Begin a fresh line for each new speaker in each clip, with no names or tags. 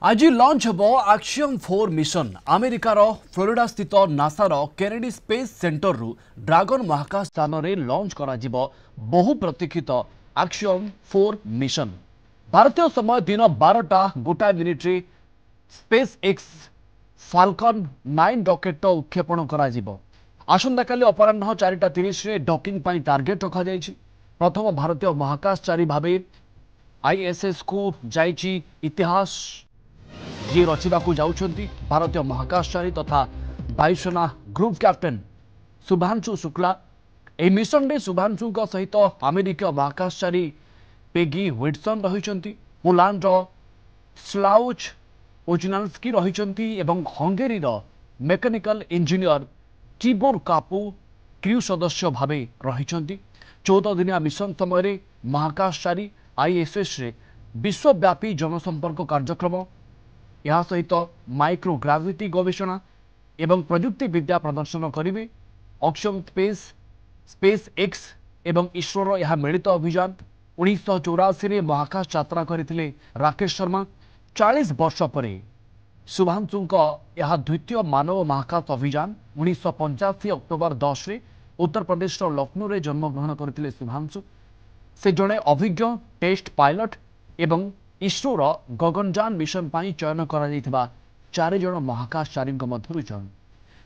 आज लॉन्च हम एक्शियम 4 मिशन अमेरिकार फ्लोरिडा स्थित नासार केनेडी स्पेस सेंटर रु ड्रैगन महाकाश स्थान में लॉन्च करा बहु प्रतीक्षित एक्शियम 4 मिशन भारतीय समय दिन 12:02 स्पेस एक्स फाल्कन 9 रॉकेट उत्क्षेपण करा आसंता काली अपराह 4:30 डॉकिंग पर टार्गेट रखा प्रथम भारतीय महाकाशचारी भाव आईएसएस को जाइछि इतिहास जी रचिबा जाउछंती भारतीय महाकाशचारी तथा वायुसेना ग्रुप कैप्टेन शुभांशु शुक्ला। ए मिशन रे शुभांशु सहित अमेरिका महाकाशचारी पेगी व्हिटसन रहिछंती, पोलैंड स्लाउच ओजिनाल्स्की रहिछंती एवं Hungary mechanical engineer Tibor Kapu crew सदस्य भावे रहिछंती। 14 दिनिया मिशन समय महाकाशचारी आईएसएस रे विश्वव्यापी जनसंपर्क कार्यक्रम यह सहित माइक्रोग्राविटी गवेषणा एवं प्रयुक्ति विद्या प्रदर्शन करेंगे। एक्शियम स्पेस एक्स एवं इसरोर यह मिलित अभियान 1984 महाकाश यात्रा करते राकेश शर्मा। 40 वर्ष पर शुभांशु यह द्वितीय मानव महाकाश अभियान 1985 अक्टोबर 10 उत्तर प्रदेश लखनऊ में जन्मग्रहण करते शुभांशु। से जड़े अभिज्ञ टेस्ट पायलट एवं इसरोर गगनयान मिशन पर चयन करा 4 जन महाकाशचारी मध्य जन।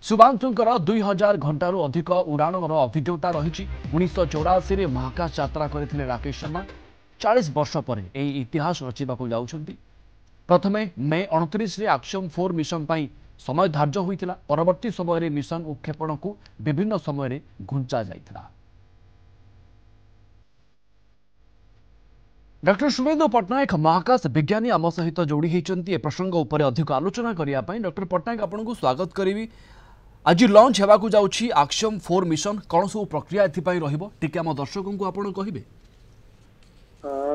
शुभांशुंकर 2000 घंटारू अधिक उड़ान अभिज्ञता रही। 1984 महाकाश यात्रा करते राकेश शर्मा। 40 वर्ष पर यह इतिहास रचिबा जाउछंती। प्रथमे मे 29 एक्शियम 4 मिशन पर समय धार्य होता, परवर्ती समय मिशन उत्क्षेपण को विभिन्न समय घुंचा जाइथिला। डॉक्टर शुभेन्दु पट्टनायक महाकाश विज्ञानी आम सहित जोड़ी होती प्रसंग उपर अधिक आलोचना करने। डॉक्टर पट्टनायक आपन को स्वागत करी। आज लॉन्च होगा जाऊँगी एक्शियम 4 मिशन कौन सब प्रक्रिया एपाई रे आम दर्शकों को आपड़ कहे।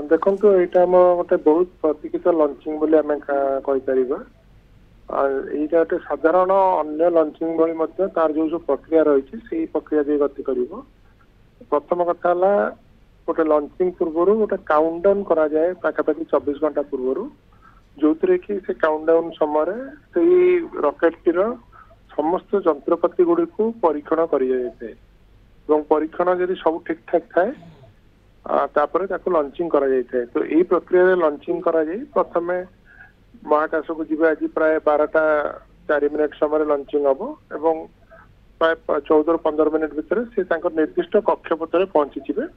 देखो यहाँ गोटे बहुत प्रतीक्षित लंचिंग बोली आम कहीपर यहाँ गोटे साधारण अन्य लंचिंग भली तार जो प्रक्रिया रही से प्रक्रिया दे गति कर। प्रथम कथा गोटे लंचिंग पूर्व गोटे काउंटडाउन करा जाए पाखापाखि 24 घंटा पूर्व जो कि से काउंटडाउन समय से रॉकेट टीर समस्त जंत्रपाति गुड़ी को परीक्षण कर परीक्षण जदि सब ठीक ठाक थाए तापर लंचिंग करा जाए। तो यही प्रक्रिया लंचिंग करा जाए। प्रथम महाकाश को जी आज प्राय 12:04 समय लंचिंग हम एवं प्राय 14-15 मिनिट भितर से निर्दिष्ट कक्षपथ पहुंची जाए।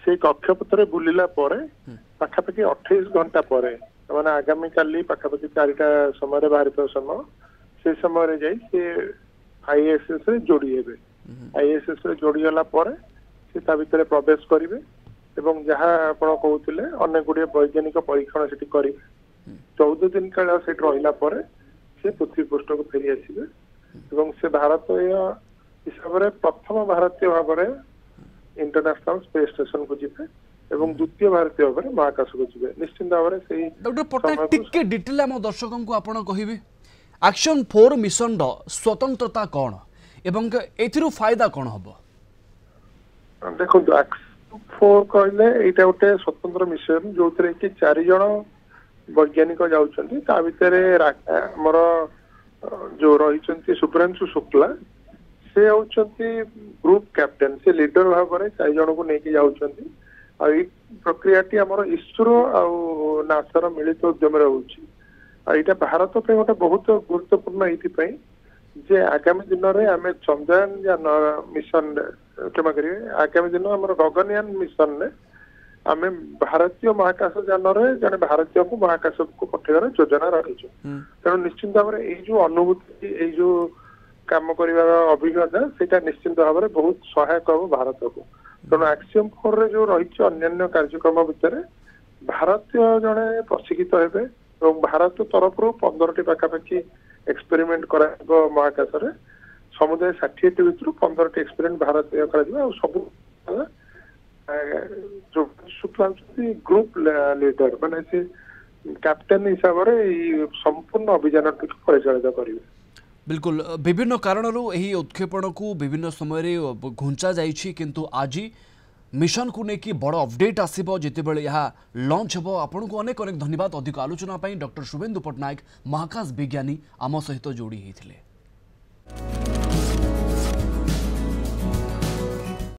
से कक्षपथ बुलिला पाखापाखि 28 घंटा पर मैंने आगामी काली पाखापाखि 4टा समय बाहर समय से समय से आईएसएस रे जोड़ी हेबे। आईएसएस रे जोड़ी गला से भितर प्रवेश करेंगे एवं जहाँ आपण कहते अनेक गुड़े वैज्ञानिक परीक्षण से करेंगे। 14 दिन काल से रहा से पृथ्वी पृष्ठ को फेरी आसवे एवं से भारतीय हिसाब से प्रथम भारतीय भाव में इंटरनेशनल स्पेस स्टेशन को जीवे एवं द्वितीय भारतीय भाव में महाकाश को जीवे। निश्चित भाव में
डॉक्टर पट्टनायक टिके डिटेल आम दर्शकों को आपड़ कहे एक्शियम 4 मिशन स्वतंत्रता कौन एवं एथिरु फायदा कौन हम।
देखो एक्शियम 4 कहले यहाँ गोटे स्वतंत्र मिशन जो कि 4 जन वैज्ञानिक जाउछंती। ता भितर हमर जो रही शुभ्रांशु शुक्ला से होती ग्रुप कैप्टेन से लीडर भाव में 4 जन को लेकिन जाउछंती। आ प्रक्रिया आमर इसरो आ नासार मिलित उद्यम होची। यहाँ भारत पे गोटे बहुत गुरुत्वपूर्ण ये जे आगामी दिन में आम चंद्रयान मिशन क्षमा करेंगे आगामी दिन आम गगनयान मिशन ने आम भारतीय महाकाश यान जड़े भारतीय को महाकाश को पठेबार योजना रखीचु। तेणु निश्चिंत भाव में जो अनुभूति जो काम कर अभिज्ञता से निश्चिंत भाव में बहुत सहायक हम भारत को। तेणु एक्शियम 4 रे जो रही अन्य कार्यक्रम भितर भारतीय जड़े प्रशिक्षित हेबे और भारत तरफ 15टी पाखापाखि एक्सपेरिमेंट कर महाकाश समुदाय 60टी भितर 15टी एक्सपेरिमेंट भारत सब जो शुक्ला ग्रुप लीडर माने से कैप्टेन हिसाब से संपूर्ण अभियान परिचालित करेंगे।
बिल्कुल विभिन्न कारणरू यही उत्क्षेपण को विभिन्न समय घुंचा जाइछि किंतु आज मिशन को लेकिन बड़ अपडेट आसो जितेबाला यह लंच हो आपन को अनेक अनेक धन्यवाद अधिक आलोचना डॉक्टर शुभेन्दु पट्टनायक महाकाश विज्ञानी आम सहित जोड़ी होते।